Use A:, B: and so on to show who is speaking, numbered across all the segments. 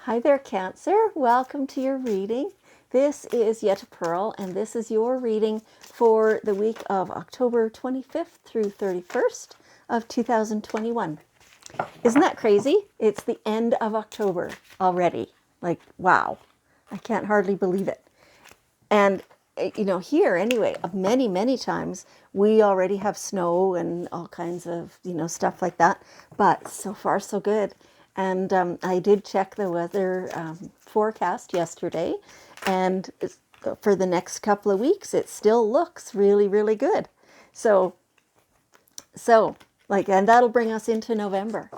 A: Hi there, Cancer. Welcome to your reading. This is Yetta Pearl, and this is your reading for the week of October 25th through 31st of 2021. Isn't that crazy? It's the end of October already. Like, wow. I can't hardly believe it. And, here anyway, many, many times we already have snow and all kinds of, stuff like that. But so far, so good. And I did check the weather forecast yesterday. And for the next couple of weeks, it still looks really, really good. So, and that'll bring us into November.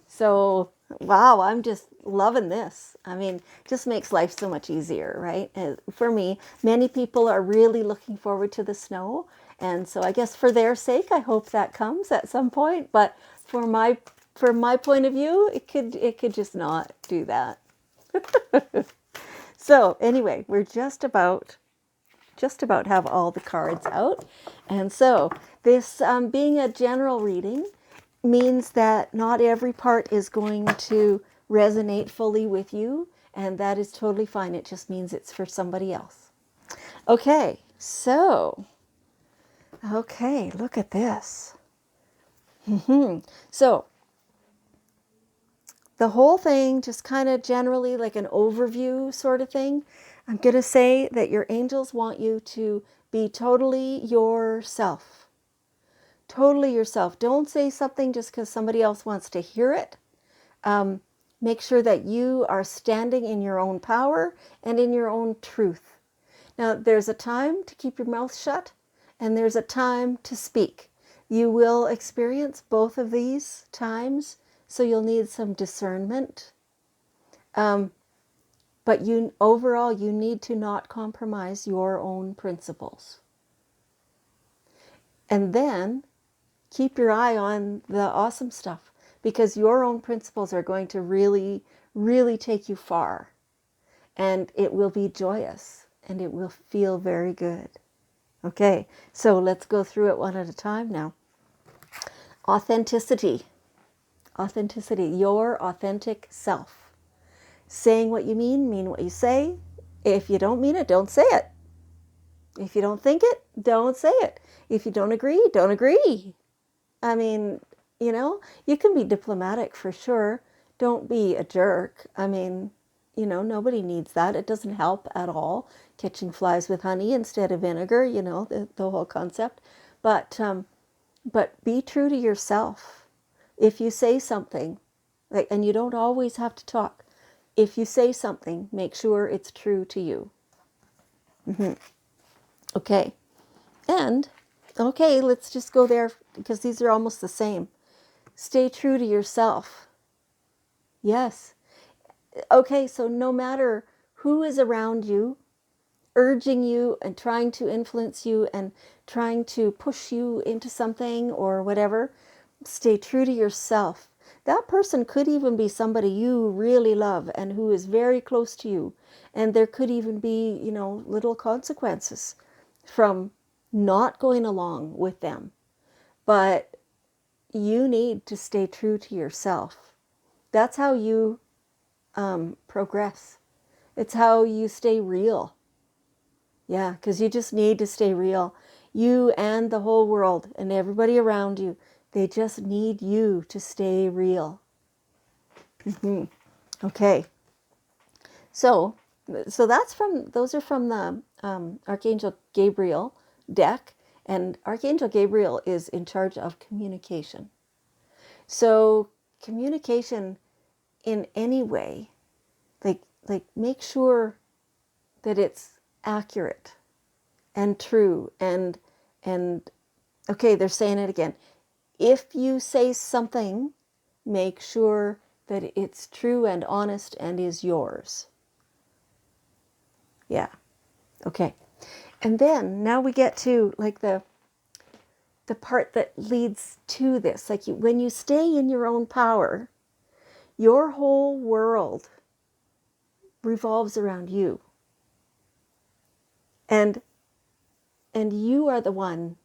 A: So, wow, I'm just loving this. I mean, it just makes life so much easier, right? And for me, many people are really looking forward to the snow. And so I guess for their sake, I hope that comes at some point. But from my point of view, it could just not do that. So anyway, we're just about have all the cards out. And so this being a general reading means that not every part is going to resonate fully with you, and that is totally fine. It just means it's for somebody else. Okay, look at this. So the whole thing, just kind of generally like an overview sort of thing, I'm going to say that your angels want you to be totally yourself. Totally yourself. Don't say something just because somebody else wants to hear it. Make sure that you are standing in your own power and in your own truth. Now, there's a time to keep your mouth shut, and there's a time to speak. You will experience both of these times, so you'll need some discernment. But overall, you need to not compromise your own principles. And then keep your eye on the awesome stuff, because your own principles are going to really, really take you far. And it will be joyous and it will feel very good. Okay, so let's go through it one at a time now. Authenticity. Authenticity, your authentic self. Saying what you mean what you say. If you don't mean it, don't say it. If you don't think it, don't say it. If you don't agree. I mean, you can be diplomatic for sure. Don't be a jerk. I mean, nobody needs that. It doesn't help at all. Catching flies with honey instead of vinegar, the whole concept. But be true to yourself. If you say something, and you don't always have to talk, if you say something, make sure it's true to you. Okay. And, okay, let's just go there because these are almost the same. Stay true to yourself. Yes. Okay, so no matter who is around you, urging you and trying to influence you and trying to push you into something or whatever, stay true to yourself. That person could even be somebody you really love and who is very close to you. And there could even be, little consequences from not going along with them. But you need to stay true to yourself. That's how you progress. It's how you stay real. Yeah, because you just need to stay real. You and the whole world and everybody around you, they just need you to stay real. Okay. So those are from the Archangel Gabriel deck, and Archangel Gabriel is in charge of communication. So communication in any way, like make sure that it's accurate and true and okay, they're saying it again. If you say something, make sure that it's true and honest and is yours. Yeah. Okay. And then now we get to like the part that leads to this. Like when you stay in your own power, your whole world revolves around you. And you are the one.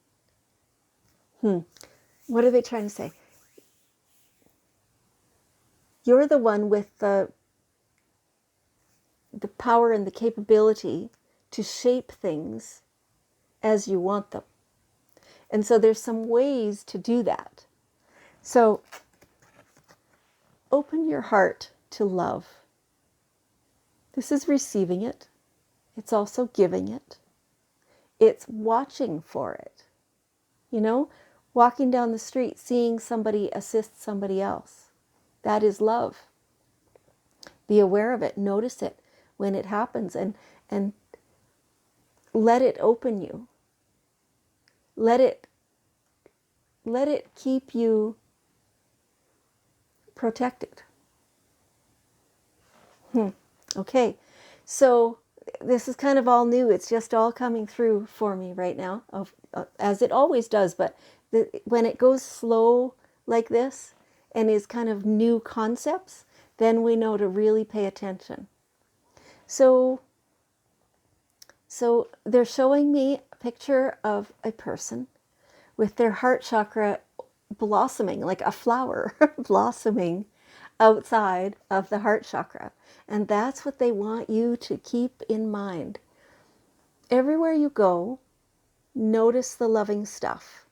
A: What are they trying to say? You're the one with the the power and the capability to shape things as you want them. And so there's some ways to do that. So open your heart to love. This is receiving it. It's also giving it. It's watching for it. You know, walking down the street, seeing somebody assist somebody else. That is love. Be aware of it. Notice it when it happens, and let it open you. Let it keep you protected. Okay, so this is kind of all new. It's just all coming through for me right now, as it always does. But when it goes slow like this and is kind of new concepts, then we know to really pay attention. So they're showing me a picture of a person with their heart chakra blossoming, like a flower blossoming outside of the heart chakra. And that's what they want you to keep in mind. Everywhere you go, notice the loving stuff.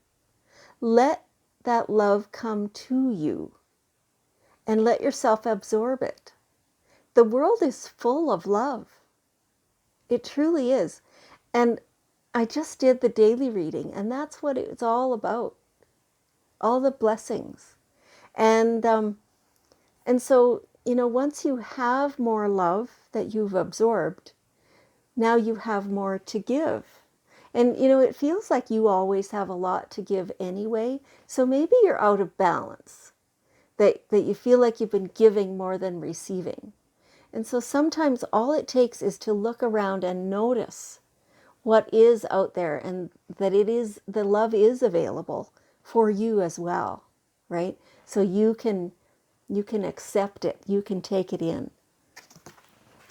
A: Let that love come to you and let yourself absorb it. The world is full of love. It truly is. And I just did the daily reading, and that's what it's all about. All the blessings. And so, you know, once you have more love that you've absorbed, now you have more to give. And, you know, it feels like you always have a lot to give anyway. So maybe you're out of balance, that you feel like you've been giving more than receiving. And so sometimes all it takes is to look around and notice what is out there, and that the love is available for you as well, right? So you can accept it, you can take it in.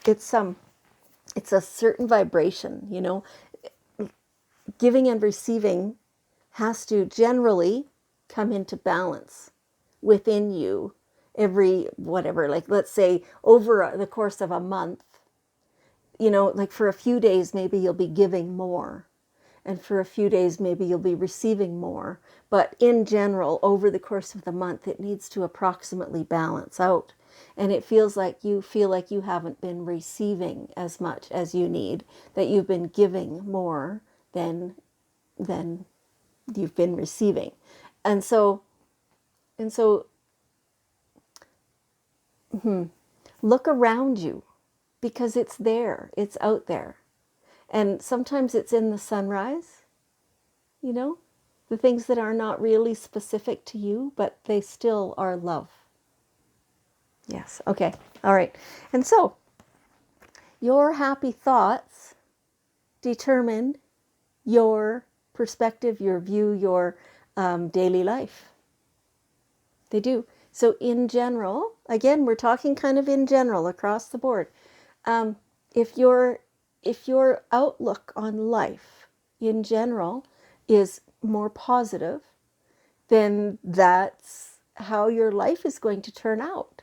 A: It's a certain vibration, you know. Giving and receiving has to generally come into balance within you every whatever, like let's say over the course of a month, you know, like for a few days maybe you'll be giving more, and for a few days maybe you'll be receiving more. But in general, over the course of the month, it needs to approximately balance out. And it feels like you haven't been receiving as much as you need, that you've been giving more than you've been receiving. And so look around you, because it's there, it's out there. And sometimes it's in the sunrise, you know, the things that are not really specific to you, but they still are love. Yes, okay, all right. And so your happy thoughts determine your perspective, your view, your daily life. They do. So in general, again, we're talking kind of in general across the board. If your outlook on life in general is more positive, then that's how your life is going to turn out.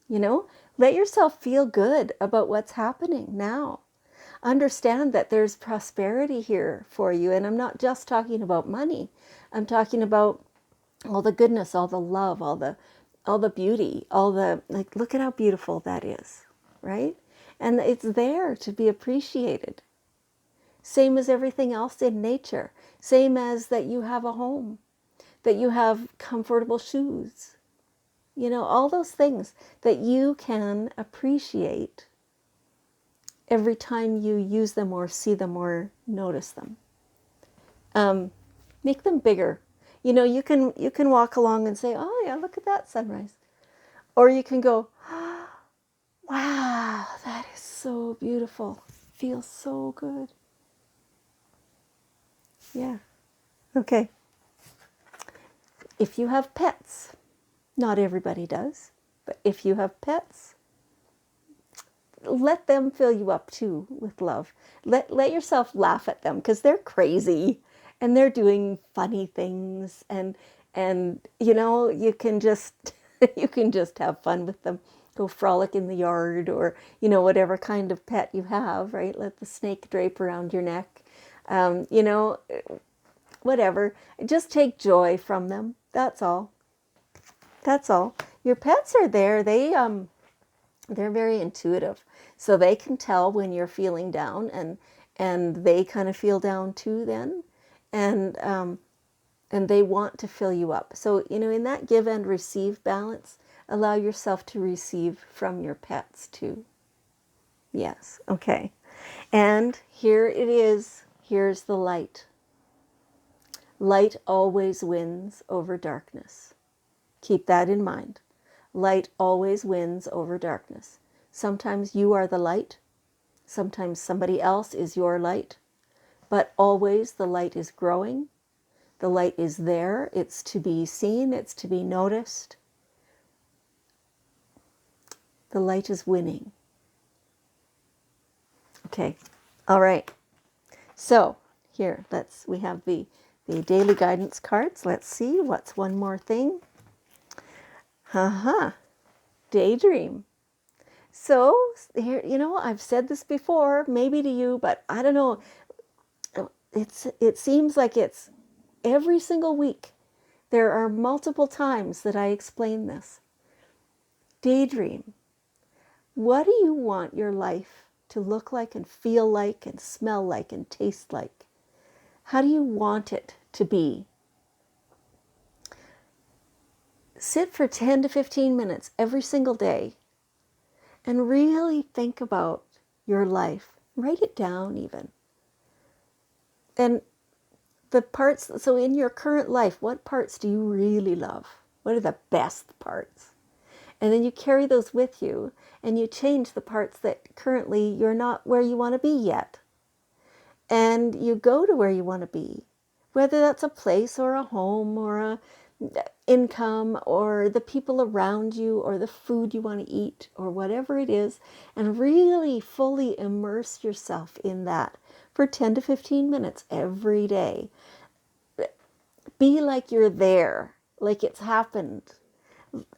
A: You know, let yourself feel good about what's happening now. Understand that there's prosperity here for you. And I'm not just talking about money. I'm talking about all the goodness, all the love, all the beauty, like, look at how beautiful that is, right? And it's there to be appreciated. Same as everything else in nature. Same as that you have a home, that you have comfortable shoes. You know, all those things that you can appreciate every time you use them or see them or notice them. Make them bigger. You know, you can walk along and say, oh yeah, look at that sunrise. Or you can go, oh, wow, that is so beautiful. Feels so good. Yeah. Okay. If you have pets, not everybody does, but if you have pets, let them fill you up too with love. Let yourself laugh at them, because they're crazy and they're doing funny things, and you know, you can just you can just have fun with them. go frolic in the yard, or, whatever kind of pet you have, right? Let the snake drape around your neck. You know, whatever. Just take joy from them. That's all. That's all. Your pets are there. They're very intuitive, so they can tell when you're feeling down, and they kind of feel down too then, and they want to fill you up. So, in that give and receive balance, allow yourself to receive from your pets too. Yes. Okay. And here it is. Here's the light. Light always wins over darkness. Keep that in mind. Light always wins over darkness. Sometimes you are the light. Sometimes somebody else is your light. But always the light is growing. The light is there. It's to be seen. It's to be noticed. The light is winning. Okay. All right. So here, we have the daily guidance cards. Let's see what's one more thing. Daydream. So here, I've said this before, maybe to you, but I don't know. It seems like it's every single week. There are multiple times that I explain this. Daydream. What do you want your life to look like and feel like and smell like and taste like? How do you want it to be? Sit for 10 to 15 minutes every single day and really think about your life. Write it down even. And the parts, so in your current life, what parts do you really love? What are the best parts? And then you carry those with you, and you change the parts that currently you're not where you want to be yet. And you go to where you want to be, whether that's a place or a home or a income or the people around you or the food you want to eat or whatever it is, and really fully immerse yourself in that for 10 to 15 minutes every day. Be like you're there, like it's happened,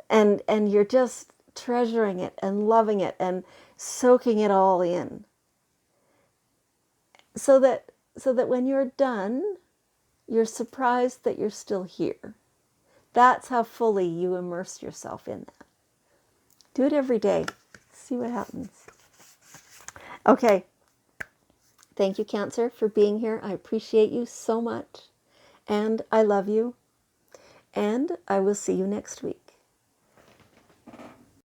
A: and you're just treasuring it and loving it and soaking it all in, so that when you're done, you're surprised that you're still here. That's how fully you immerse yourself in that. Do it every day. See what happens. Okay. Thank you, Cancer, for being here. I appreciate you so much. And I love you. And I will see you next week.